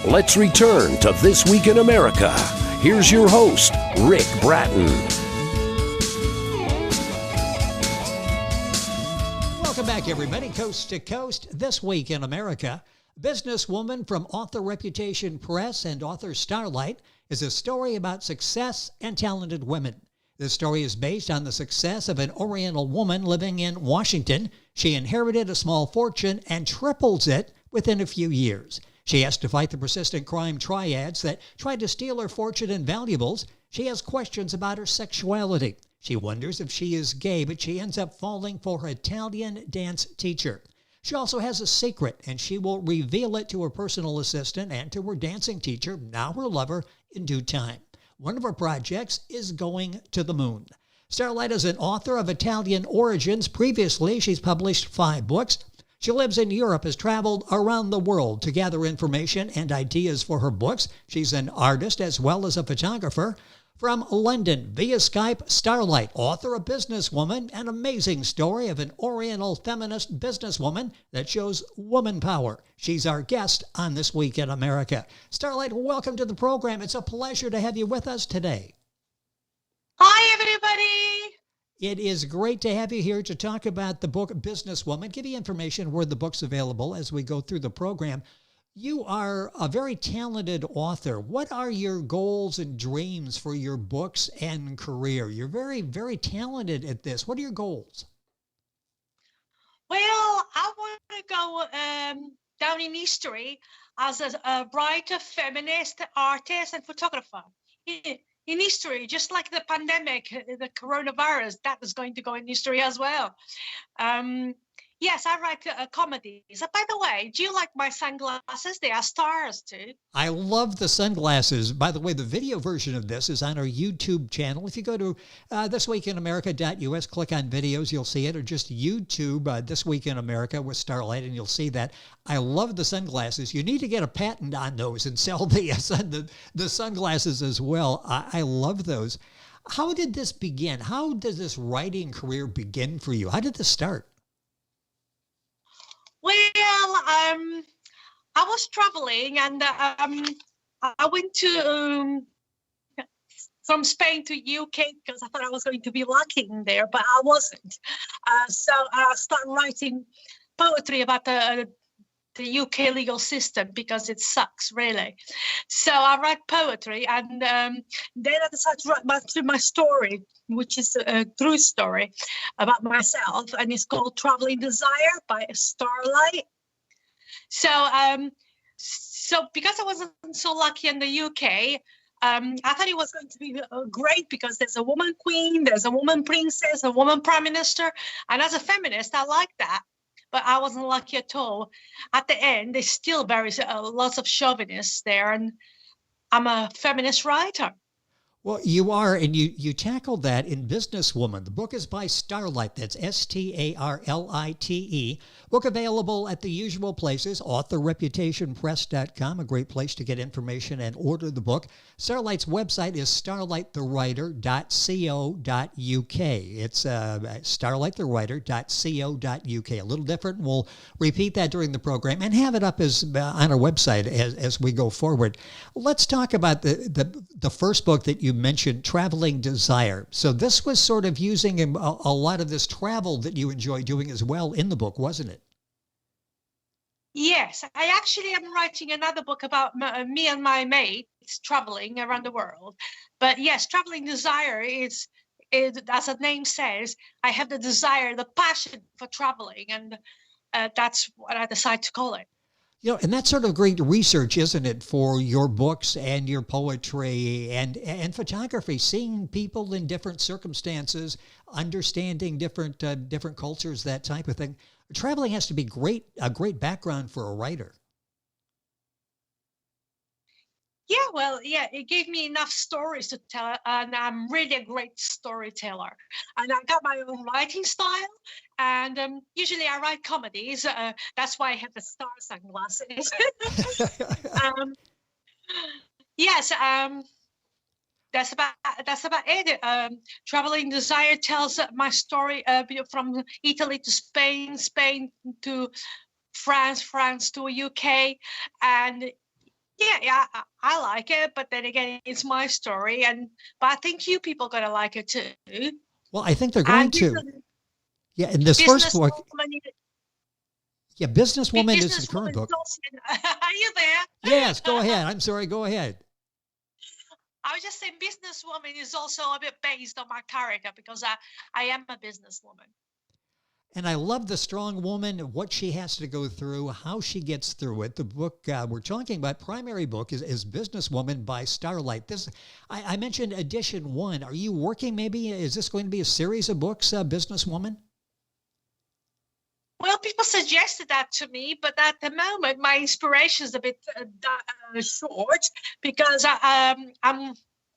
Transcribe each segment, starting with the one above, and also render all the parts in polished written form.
Let's return to This Week in America. Here's your host, Rick Bratton. Welcome back, everybody. Coast to Coast, This Week in America. Businesswoman from Author Reputation Press and author Starlite is a story about success and talented women. This story is based on the success of an oriental woman living in Washington. She inherited a small fortune and triples it within a few years. She has to fight the persistent crime triads that try to steal her fortune and valuables. She has questions about her sexuality. She wonders if she is gay, but she ends up falling for her Italian dance teacher. She also has a secret, and she will reveal it to her personal assistant and to her dancing teacher, now her lover, in due time. One of her projects is going to the moon. Starlite is an author of Italian origins. Previously, she's published 5 books. She lives in Europe, has traveled around the world to gather information and ideas for her books. She's an artist as well as a photographer. From London, via Skype, Starlite, author of Businesswoman, an amazing story of an oriental feminist businesswoman that shows woman power. She's our guest on This Week in America. Starlite, welcome to the program. It's a pleasure to have you with us today. Hi, everybody. It is great to have you here to talk about the book Businesswoman. Give you information where the book's available as we go through the program. You are a very talented author. What are your goals and dreams for your books and career? You're very, very talented at this. What are your goals? Well, I want to go down in history as a writer, feminist, artist, and photographer. In history, just like the pandemic, the coronavirus, that is going to go in history as well. Yes, I write comedies. By the way, do you like my sunglasses? They are stars too. I love the sunglasses. By the way, the video version of this is on our YouTube channel. If you go to thisweekinamerica.us, click on videos, you'll see it, or just YouTube This Week in America with Starlite, and you'll see that. I love the sunglasses. You need to get a patent on those and sell the sunglasses as well. I love those. How did this begin? How did this writing career begin for you? How did this start? Well, I was traveling and I went to from Spain to UK because I thought I was going to be lucky in there, but I wasn't. So I started writing poetry about the UK legal system because it sucks, really. So I write poetry, and then I decided to write my story, which is a true story about myself, and it's called Traveling Desire by Starlite. So because I wasn't so lucky in the UK, I thought it was going to be great because there's a woman queen, there's a woman princess, a woman prime minister, and as a feminist, I like that. But I wasn't lucky at all. At the end, there's still lots of chauvinists there, and I'm a feminist writer. Well, you are, and you tackled that in Businesswoman. The book is by Starlite. That's Starlite. Book available at the usual places, authorreputationpress.com, a great place to get information and order the book. Starlite's website is starlitethewriter.co.uk. It's starlitethewriter.co.uk. A little different. We'll repeat that during the program and have it up as on our website as we go forward. Let's talk about the first book that you mentioned, Traveling Desire. So this was sort of using a lot of this travel that you enjoy doing as well in the book, wasn't it? Yes, I actually am writing another book about me and my mates traveling around the world. But yes, Traveling Desire is, as the name says, I have the desire, the passion for traveling, and that's what I decided to call it. You know, and that's sort of great research, isn't it, for your books and your poetry and photography, seeing people in different circumstances, understanding different cultures, that type of thing. Traveling has to be a great background for a writer. Yeah, well, yeah, it gave me enough stories to tell, and I'm really a great storyteller. And I got my own writing style, and usually I write comedies. That's why I have the star sunglasses. Yes, that's about it. Traveling Desire tells my story from Italy to Spain, Spain to France, France to UK, and Yeah, I like it, but then again, it's my story, but I think you people gonna like it too. Well, I think they're going And to. Yeah, in this first book, businesswoman, yeah, Businesswoman is the current businesswoman is book. also. Are you there? Yes, go ahead. I'm sorry, go ahead. I was just saying, businesswoman is also a bit based on my character because I am a businesswoman. And I love the strong woman, what she has to go through, how she gets through it. The book we're talking about, primary book, is Businesswoman by Starlite. This, I mentioned edition 1. Are you working maybe? Is this going to be a series of books, Businesswoman? Well, people suggested that to me, but at the moment, my inspiration is a bit short because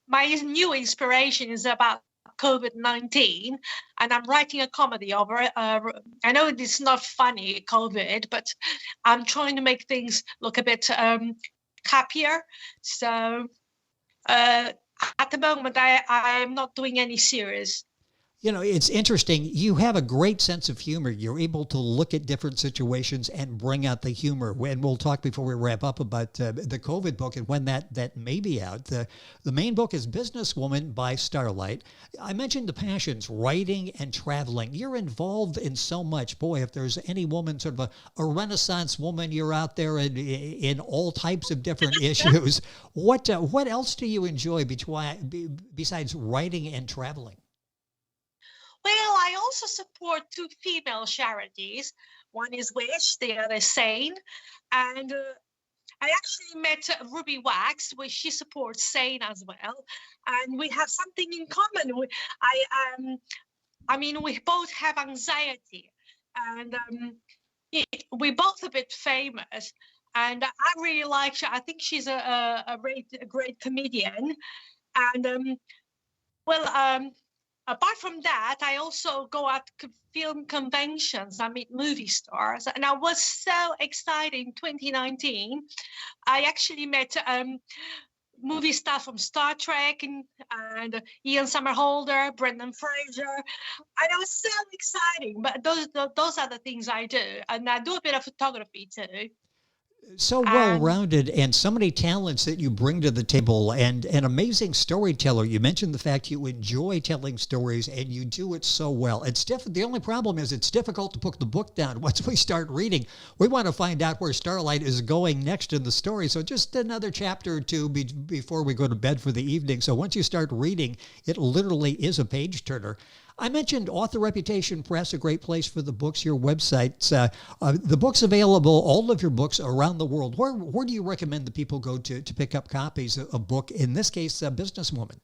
my new inspiration is about COVID-19, and I'm writing a comedy over it. I know it's not funny, COVID, but I'm trying to make things look a bit happier. So at the moment, I'm not doing any series. You know, it's interesting. You have a great sense of humor. You're able to look at different situations and bring out the humor. And we'll talk before we wrap up about the COVID book and when that may be out. The main book is Businesswoman by Starlite. I mentioned the passions, writing and traveling. You're involved in so much. Boy, if there's any woman, sort of a Renaissance woman, you're out there in all types of different issues. What else do you enjoy besides writing and traveling? Well, I also support two female charities. One is Wish, the other is Sane. And I actually met Ruby Wax, which she supports Sane as well. And we have something in common. I mean, we both have anxiety. And we're both a bit famous. And I really like her. I think she's a great comedian. And apart from that, I also go out to film conventions. I meet movie stars, and I was so excited in 2019. I actually met movie stars from Star Trek and Ian Somerhalder, Brendan Fraser, and it was so exciting. But those are the things I do, and I do a bit of photography too. So And well-rounded and so many talents that you bring to the table and an amazing storyteller. You mentioned the fact you enjoy telling stories and you do it so well. The only problem is it's difficult to put the book down. Once we start reading, we want to find out where Starlite is going next in the story. So just another chapter or two before we go to bed for the evening. So once you start reading, it literally is a page turner. I mentioned Author Reputation Press, a great place for the books, your websites. The book's available, all of your books around the world. Where do you recommend the people go to pick up copies of book, in this case, Businesswoman?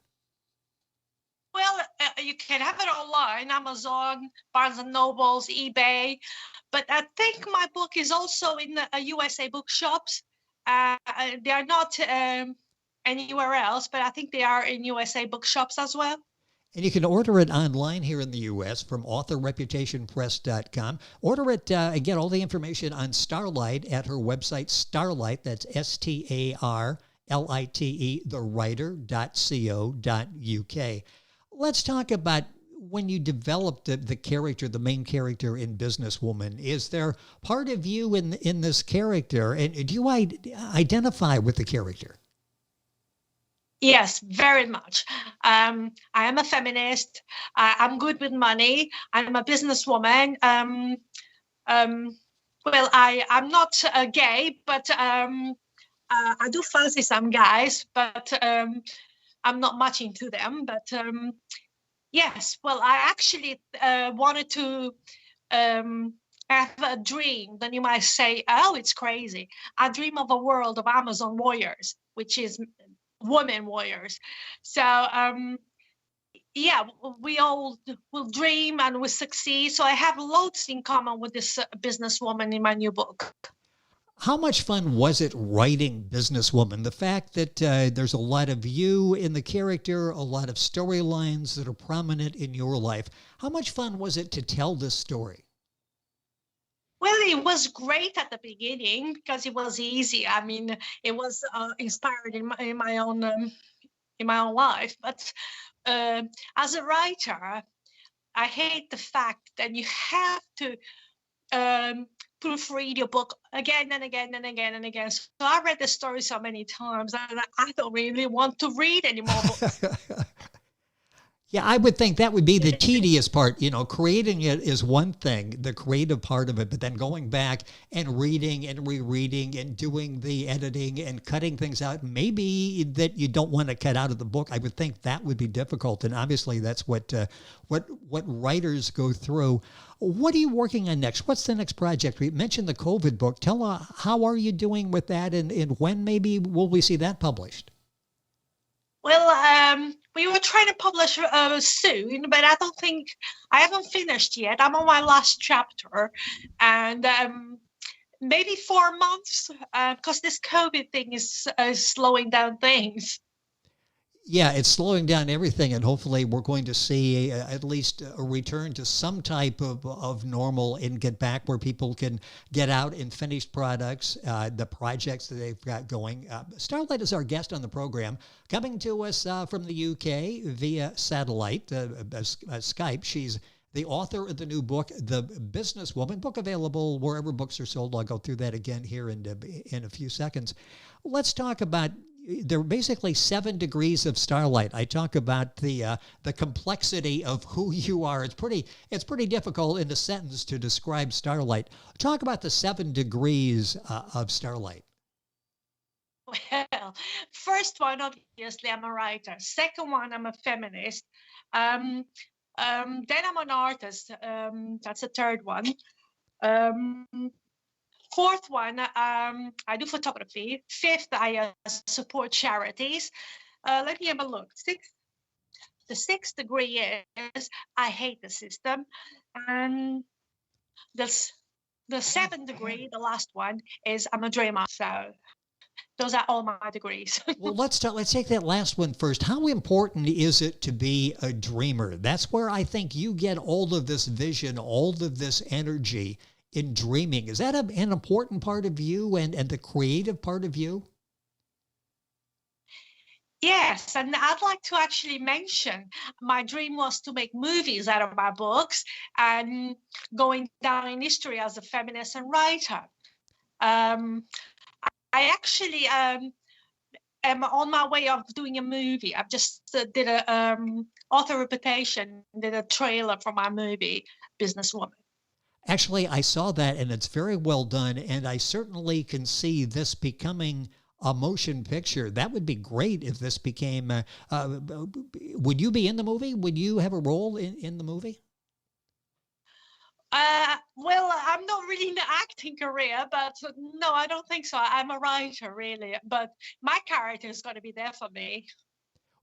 well, you can have it online, Amazon, Barnes and Nobles, eBay. But I think my book is also in the USA bookshops. They are not anywhere else, but I think they are in USA bookshops as well. And you can order it online here in the U.S. from authorreputationpress.com. Order it and get all the information on Starlite at her website, Starlite, that's Starlite, thewriter.co.uk. Let's talk about when you developed the character, the main character in Businesswoman. Is there part of you in this character, and do you identify with the character? Yes, very much. I am a feminist. I'm good with money. I'm a businesswoman. Well, I'm not gay, but I do fancy some guys, but I'm not much into them. But yes, well, I actually wanted to have a dream. Then you might say, oh, it's crazy. I dream of a world of Amazon warriors, which is women warriors. So yeah, we all will dream and we succeed. So I have loads in common with this businesswoman in my new book. How much fun was it writing Businesswoman? The fact that there's a lot of you in the character, a lot of storylines that are prominent in your life. How much fun was it to tell this story? Well, it was great at the beginning because it was easy. I mean, it was inspired in my own life. But as a writer, I hate the fact that you have to proofread your book again and again and again and again. So I read the story so many times and I don't really want to read any more books. Yeah, I would think that would be the tedious part. Creating it is one thing, the creative part of it, but then going back and reading and rereading and doing the editing and cutting things out, maybe that you don't want to cut out of the book. I would think that would be difficult. And obviously that's what writers go through. What are you working on next? What's the next project? We mentioned the COVID book. Tell how are you doing with that and when maybe will we see that published? Well, we were trying to publish soon, but I haven't finished yet. I'm on my last chapter, and maybe 4 months, because this COVID thing is slowing down things. Yeah, it's slowing down everything, and hopefully we're going to see at least a return to some type of normal and get back where people can get out and finish products, the projects that they've got going. Starlite is our guest on the program, coming to us from the UK via satellite, Skype. She's the author of the new book, The Businesswoman, book available wherever books are sold. I'll go through that again here in a few seconds. Let's talk about, there are basically 7 degrees of Starlite. I talk about the complexity of who you are. It's pretty difficult in a sentence to describe Starlite. Talk about the 7 degrees of Starlite. Well, first one, obviously, I'm a writer. Second one, I'm a feminist. Then I'm an artist. That's the third one. Fourth one, I do photography. Fifth, I support charities. Let me have a look. The sixth degree is I hate the system. And the 7th degree, the last one, is I'm a dreamer. So those are all my degrees. Well, let's take that last one first. How important is it to be a dreamer? That's where I think you get all of this vision, all of this energy in dreaming. Is that an important part of you and the creative part of you? Yes, and I'd like to actually mention my dream was to make movies out of my books and going down in history as a feminist and writer. I actually am on my way of doing a movie. I've just did a author reputation, did a trailer for my movie, Businesswoman. Actually, I saw that and it's very well done. And I certainly can see this becoming a motion picture. That would be great if this became, would you be in the movie? Would you have a role in the movie? Well, I'm not really in the acting career, but no, I don't think so. I'm a writer, really. But my character is going to be there for me.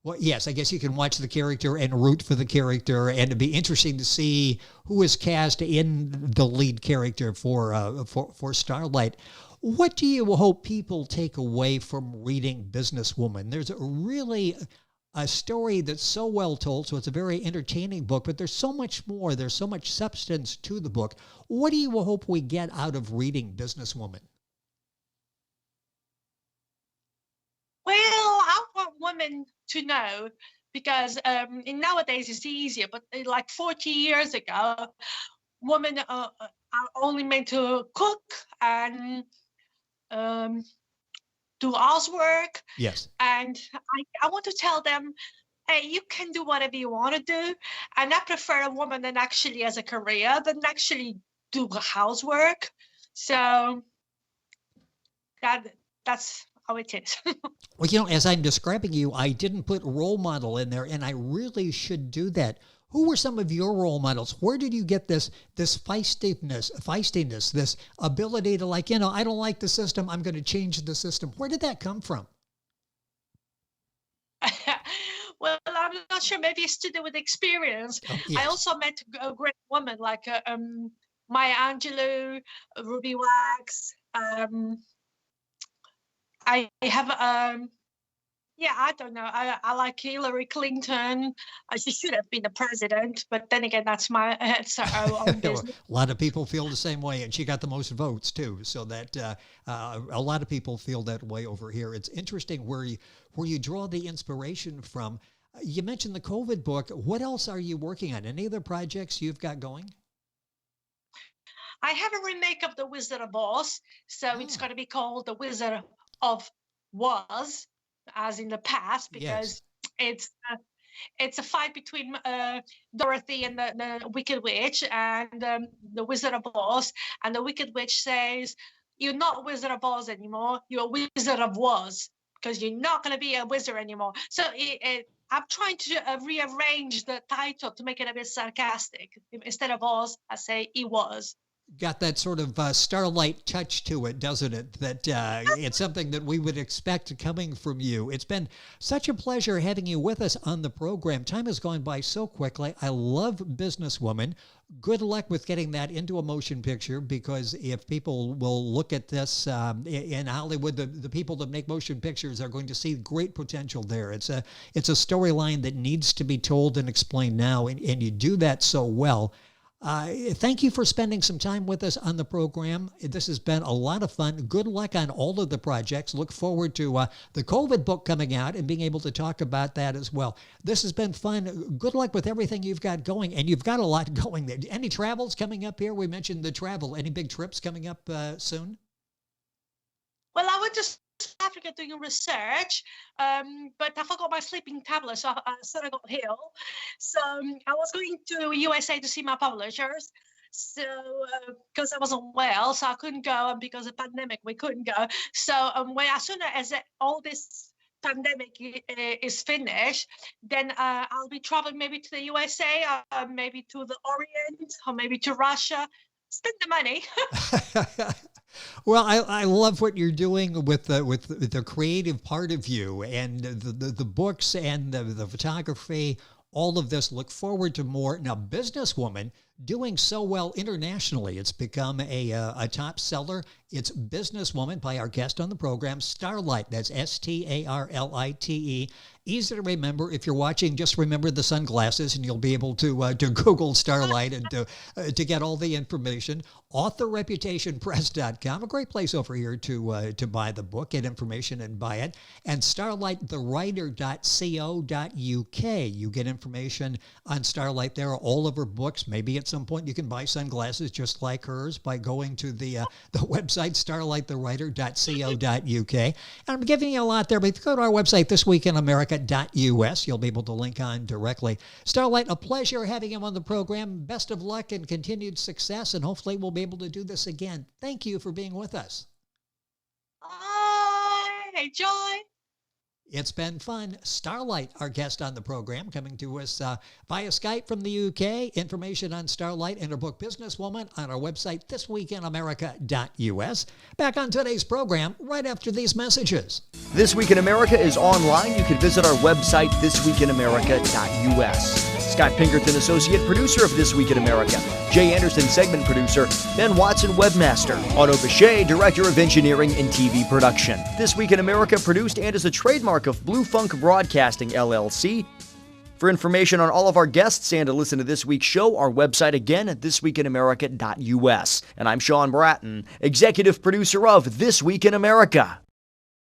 Well, yes, I guess you can watch the character and root for the character, and it'd be interesting to see who is cast in the lead character for Starlite. What do you hope people take away from reading Businesswoman? There's a story that's so well told, so it's a very entertaining book, but there's so much more. There's so much substance to the book. What do you hope we get out of reading Businesswoman? Well, I want women to know, because nowadays it's easier, but like 40 years ago, women are only meant to cook and do housework. Yes. And I want to tell them, hey, you can do whatever you want to do. And I prefer a woman that actually has a career than actually do housework. So that's how it is. Well, as I'm describing you, I didn't put role model in there, and I really should do that. Who were some of your role models? Where did you get this feistiness, this ability to I don't like the system, I'm going to change the system? Where did that come from? Well, I'm not sure. Maybe it's to do with experience. Oh, yes. I also met a great woman like Maya Angelou, Ruby Wax. I have, I don't know. I like Hillary Clinton. She should have been the president, but then again, that's her own business. A lot of people feel the same way, and she got the most votes too. So that a lot of people feel that way over here. It's interesting where you draw the inspiration from. You mentioned the COVID book. What else are you working on? Any other projects you've got going? I have a remake of The Wizard of Oz, so it's going to be called The Wizard of Was, as in the past, because it's a fight between Dorothy and the Wicked Witch and the Wizard of Oz. And the Wicked Witch says, "You're not Wizard of Oz anymore. You're a Wizard of Was, because you're not going to be a wizard anymore." So I'm trying to rearrange the title to make it a bit sarcastic. Instead of Oz, I say he was. Got that sort of Starlite touch to it, doesn't it? That it's something that we would expect coming from you. It's been such a pleasure having you with us on the program. Time has gone by so quickly. I love Businesswoman. Good luck with getting that into a motion picture, because if people will look at this in Hollywood, the people that make motion pictures are going to see great potential there. It's a storyline that needs to be told and explained now, and you do that so well. Thank you for spending some time with us on the program. This has been a lot of fun. Good luck on all of the projects. Look forward to the COVID book coming out and being able to talk about that as well. This has been fun. Good luck with everything you've got going, and you've got a lot going there. Any travels coming up here? We mentioned the travel. Any big trips coming up soon? Well, I went to South Africa doing research, but I forgot my sleeping tablet, so I said I got ill. So I was going to USA to see my publishers. So because I wasn't well, so I couldn't go, and because of the pandemic, we couldn't go. So as soon as all this pandemic is finished, then I'll be traveling maybe to the USA, maybe to the Orient, or maybe to Russia. Spend the money. Well, I love what you're doing with the creative part of you, and the books and the photography, all of this. Look forward to more. Now, Businesswoman, doing so well internationally. It's become a top seller. It's Businesswoman by our guest on the program, Starlite. That's Starlite. Easy to remember. If you're watching, just remember the sunglasses, and you'll be able to Google Starlite and to get all the information. AuthorReputationPress.com, a great place over here to buy the book, get information, and buy it. And StarliteTheWriter.co.uk. You get information on Starlite there. All of her books. Maybe at some point you can buy sunglasses just like hers by going to the website, StarliteTheWriter.co.uk. And I'm giving you a lot there, but if you go to our website, thisweekinamerica.us, you'll be able to link on directly. Starlite, a pleasure having him on the program. Best of luck and continued success, and hopefully we'll be able to do this again. Thank you for being with us. Enjoy. It's been fun. Starlite, our guest on the program, coming to us via Skype from the UK. Information on Starlite and her book Businesswoman on our website, thisweekinamerica.us. Back on today's program right after these messages. This Week in America is online. You can visit our website, thisweekinamerica.us. Scott Pinkerton, associate producer of This Week in America. Jay Anderson, segment producer. Ben Watson, webmaster. Otto Bechet, director of engineering and TV production. This Week in America produced and is a trademark of Blue Funk Broadcasting, LLC. For information on all of our guests and to listen to this week's show, our website again at thisweekinamerica.us. And I'm Sean Bratton, executive producer of This Week in America.